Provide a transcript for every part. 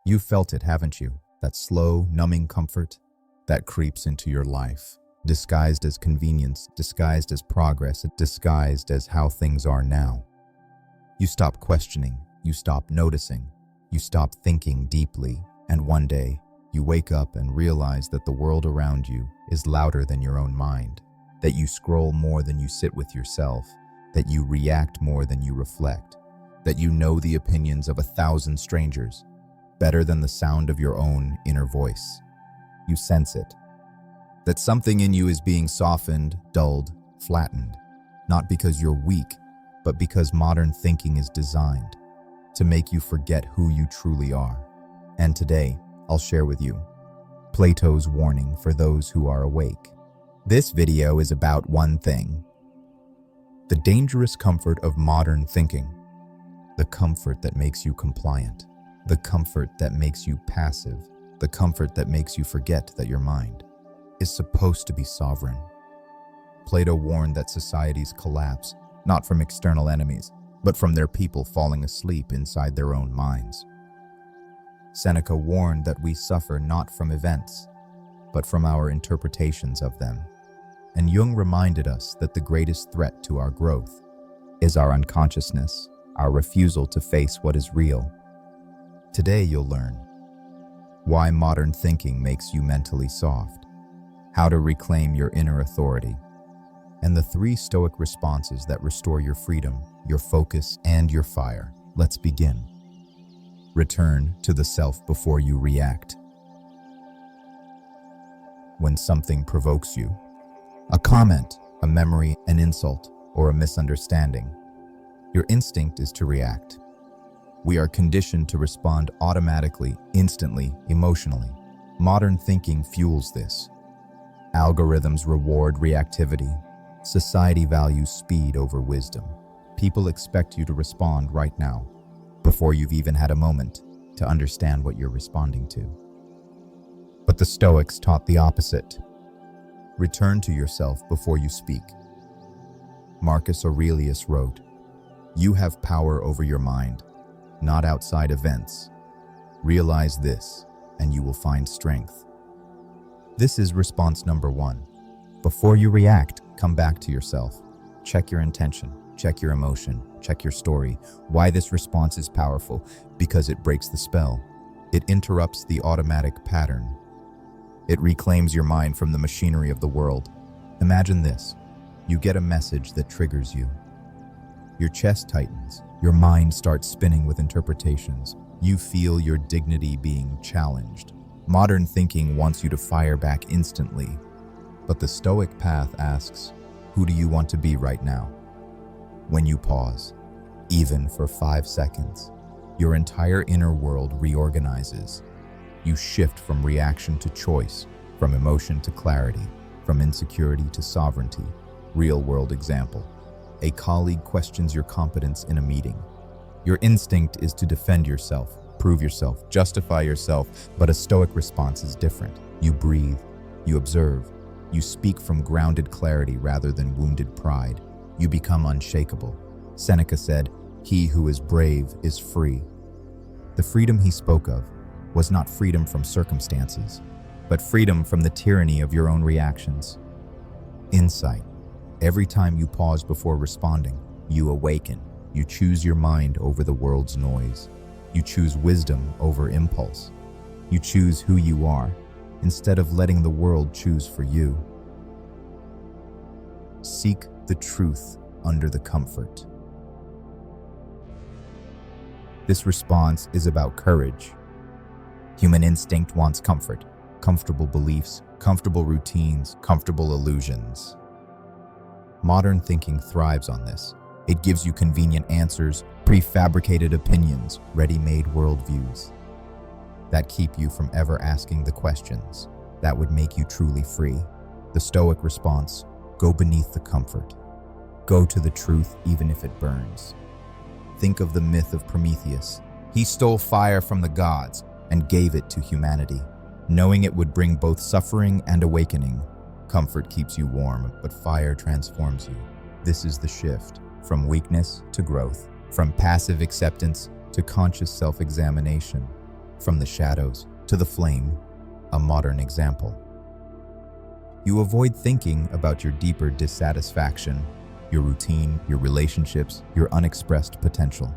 You've felt it, haven't you? That slow, numbing comfort that creeps into your life, disguised as convenience, disguised as progress, disguised as how things are now. You stop questioning, you stop noticing, you stop thinking deeply, and one day, you wake up and realize that the world around you is louder than your own mind, that you scroll more than you sit with yourself, that you react more than you reflect, that you know the opinions of 1,000 strangers better than the sound of your own inner voice. You sense it, that something in you is being softened, dulled, flattened, not because you're weak, but because modern thinking is designed to make you forget who you truly are. And today, I'll share with you Plato's warning for those who are awake. This video is about one thing: the dangerous comfort of modern thinking, the comfort that makes you compliant, the comfort that makes you passive, the comfort that makes you forget that your mind is supposed to be sovereign. Plato warned that societies collapse not from external enemies, but from their people falling asleep inside their own minds. Seneca warned that we suffer not from events, but from our interpretations of them. And Jung reminded us that the greatest threat to our growth is our unconsciousness, our refusal to face what is real. Today you'll learn why modern thinking makes you mentally soft, how to reclaim your inner authority, and the 3 Stoic responses that restore your freedom, your focus, and your fire. Let's begin. Return to the self before you react. When something provokes you, a comment, a memory, an insult, or a misunderstanding, your instinct is to react. We are conditioned to respond automatically, instantly, emotionally. Modern thinking fuels this. Algorithms reward reactivity. Society values speed over wisdom. People expect you to respond right now, before you've even had a moment to understand what you're responding to. But the Stoics taught the opposite. Return to yourself before you speak. Marcus Aurelius wrote, "You have power over your mind, not outside events. Realize this, and you will find strength." This is response number 1. Before you react, come back to yourself. Check your intention, check your emotion, check your story. Why this response is powerful? Because it breaks the spell. It interrupts the automatic pattern. It reclaims your mind from the machinery of the world. Imagine this. You get a message that triggers you. Your chest tightens. Your mind starts spinning with interpretations. You feel your dignity being challenged. Modern thinking wants you to fire back instantly. But the Stoic path asks, who do you want to be right now? When you pause, even for 5 seconds, your entire inner world reorganizes. You shift from reaction to choice, from emotion to clarity, from insecurity to sovereignty. Real-world example. A colleague questions your competence in a meeting. Your instinct is to defend yourself, prove yourself, justify yourself, but a Stoic response is different. You breathe, you observe, you speak from grounded clarity rather than wounded pride. You become unshakable. Seneca said, "He who is brave is free." The freedom he spoke of was not freedom from circumstances, but freedom from the tyranny of your own reactions. Insight. Every time you pause before responding, you awaken. You choose your mind over the world's noise. You choose wisdom over impulse. You choose who you are, instead of letting the world choose for you. Seek the truth under the comfort. This response is about courage. Human instinct wants comfort, comfortable beliefs, comfortable routines, comfortable illusions. Modern thinking thrives on this. It gives you convenient answers, prefabricated opinions, ready-made worldviews that keep you from ever asking the questions that would make you truly free. The Stoic response: go beneath the comfort. Go to the truth even if it burns. Think of the myth of Prometheus. He stole fire from the gods and gave it to humanity, knowing it would bring both suffering and awakening. Comfort keeps you warm, but fire transforms you. This is the shift, from weakness to growth, from passive acceptance to conscious self-examination. From the shadows to the flame, a modern example. You avoid thinking about your deeper dissatisfaction, your routine, your relationships, your unexpressed potential.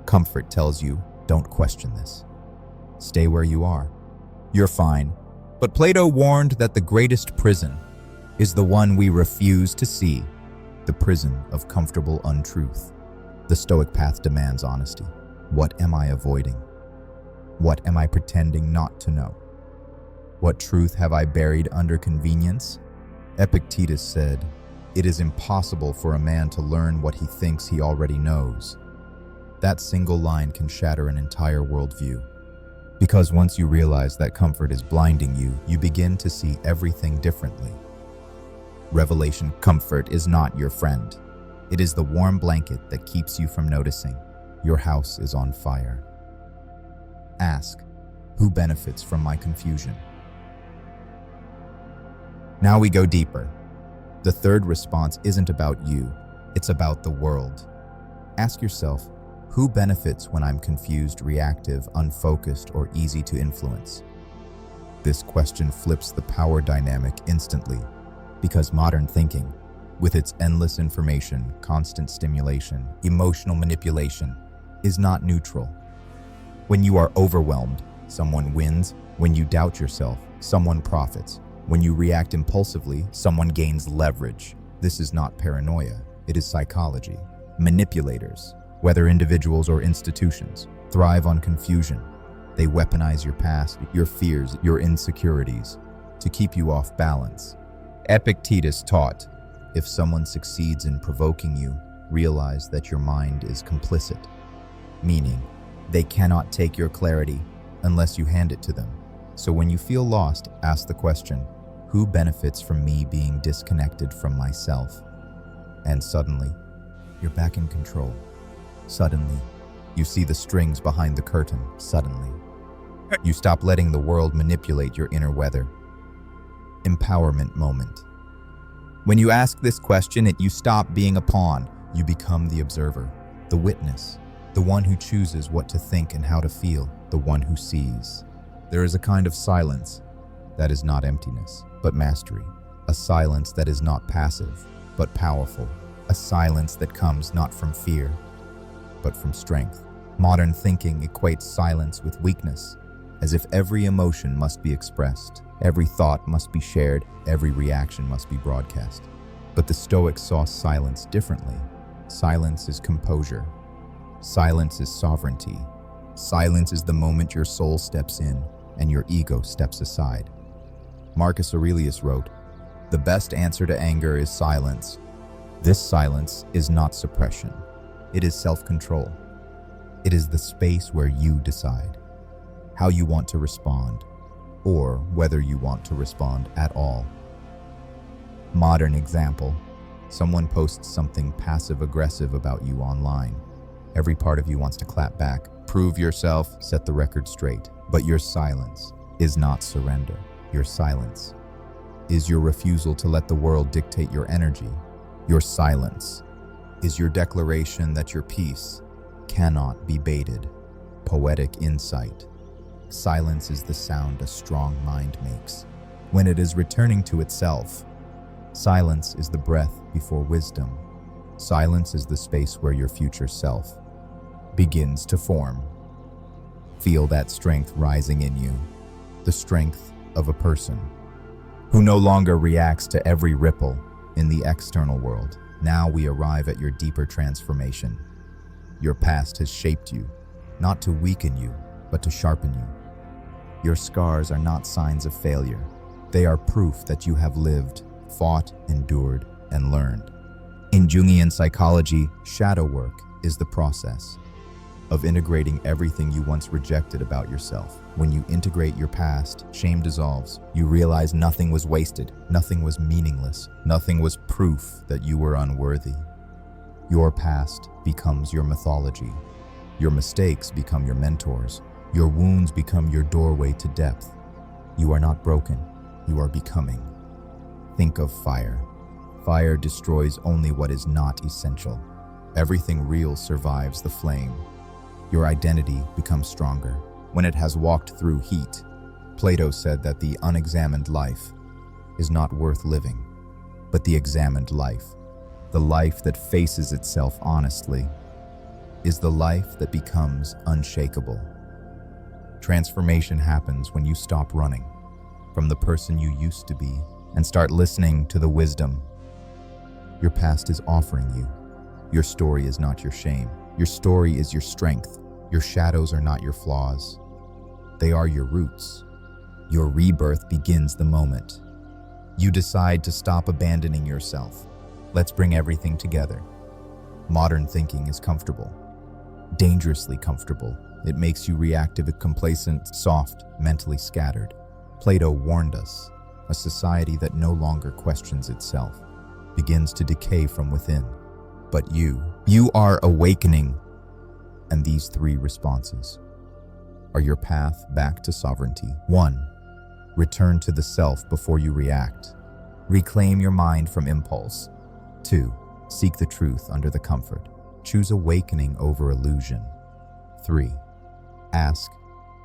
Comfort tells you, don't question this. Stay where you are. You're fine. But Plato warned that the greatest prison is the one we refuse to see, the prison of comfortable untruth. The Stoic path demands honesty. What am I avoiding? What am I pretending not to know? What truth have I buried under convenience? Epictetus said, "It is impossible for a man to learn what he thinks he already knows." That single line can shatter an entire worldview. Because once you realize that comfort is blinding you, you begin to see everything differently. Revelation: comfort is not your friend. It is the warm blanket that keeps you from noticing your house is on fire. Ask, who benefits from my confusion? Now we go deeper. The third response isn't about you, it's about the world. Ask yourself, who benefits when I'm confused, reactive, unfocused, or easy to influence? This question flips the power dynamic instantly, because modern thinking, with its endless information, constant stimulation, emotional manipulation, is not neutral. When you are overwhelmed, someone wins. When you doubt yourself, someone profits. When you react impulsively, someone gains leverage. This is not paranoia, it is psychology. Manipulators, whether individuals or institutions, thrive on confusion. They weaponize your past, your fears, your insecurities, to keep you off balance. Epictetus taught, if someone succeeds in provoking you, realize that your mind is complicit, meaning they cannot take your clarity unless you hand it to them. So when you feel lost, ask the question, who benefits from me being disconnected from myself? And suddenly, you're back in control. Suddenly, you see the strings behind the curtain. Suddenly, you stop letting the world manipulate your inner weather. Empowerment moment. When you ask this question, you stop being a pawn. You become the observer, the witness, the one who chooses what to think and how to feel, the one who sees. There is a kind of silence that is not emptiness, but mastery. A silence that is not passive, but powerful. A silence that comes not from fear, but from strength. Modern thinking equates silence with weakness, as if every emotion must be expressed, every thought must be shared, every reaction must be broadcast. But the Stoics saw silence differently. Silence is composure. Silence is sovereignty. Silence is the moment your soul steps in and your ego steps aside. Marcus Aurelius wrote, "The best answer to anger is silence. This silence is not suppression. It is self-control. It is the space where you decide how you want to respond, or whether you want to respond at all." Modern example, someone posts something passive-aggressive about you online. Every part of you wants to clap back, prove yourself, set the record straight. But your silence is not surrender. Your silence is your refusal to let the world dictate your energy. Your silence is your declaration that your peace cannot be baited. Poetic insight. Silence is the sound a strong mind makes when it is returning to itself. Silence is the breath before wisdom. Silence is the space where your future self begins to form. Feel that strength rising in you, the strength of a person who no longer reacts to every ripple in the external world. Now we arrive at your deeper transformation. Your past has shaped you, not to weaken you, but to sharpen you. Your scars are not signs of failure. They are proof that you have lived, fought, endured, and learned. In Jungian psychology, shadow work is the process of integrating everything you once rejected about yourself. When you integrate your past, shame dissolves. You realize nothing was wasted, nothing was meaningless, nothing was proof that you were unworthy. Your past becomes your mythology. Your mistakes become your mentors. Your wounds become your doorway to depth. You are not broken, you are becoming. Think of fire. Fire destroys only what is not essential. Everything real survives the flame. Your identity becomes stronger. when it has walked through heat. Plato said that the unexamined life is not worth living, but the examined life, the life that faces itself honestly, is the life that becomes unshakable. Transformation happens when you stop running from the person you used to be and start listening to the wisdom your past is offering you. Your story is not your shame. Your story is your strength. Your shadows are not your flaws. They are your roots. Your rebirth begins the moment you decide to stop abandoning yourself. Let's bring everything together. Modern thinking is comfortable, dangerously comfortable. It makes you reactive, complacent, soft, mentally scattered. Plato warned us, a society that no longer questions itself begins to decay from within. But you are awakening. And these three responses are your path back to sovereignty. 1. Return to the self before you react. Reclaim your mind from impulse. 2. Seek the truth under the comfort. Choose awakening over illusion. 3. Ask,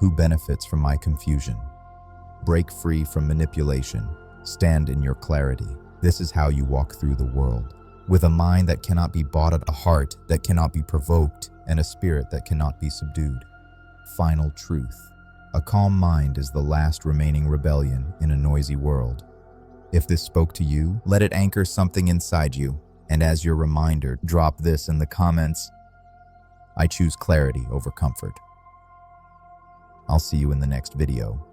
who benefits from my confusion? Break free from manipulation. Stand in your clarity. This is how you walk through the world, with a mind that cannot be bought, a heart that cannot be provoked, and a spirit that cannot be subdued. Final truth. A calm mind is the last remaining rebellion in a noisy world. If this spoke to you, let it anchor something inside you. And as your reminder, drop this in the comments. I choose clarity over comfort. I'll see you in the next video.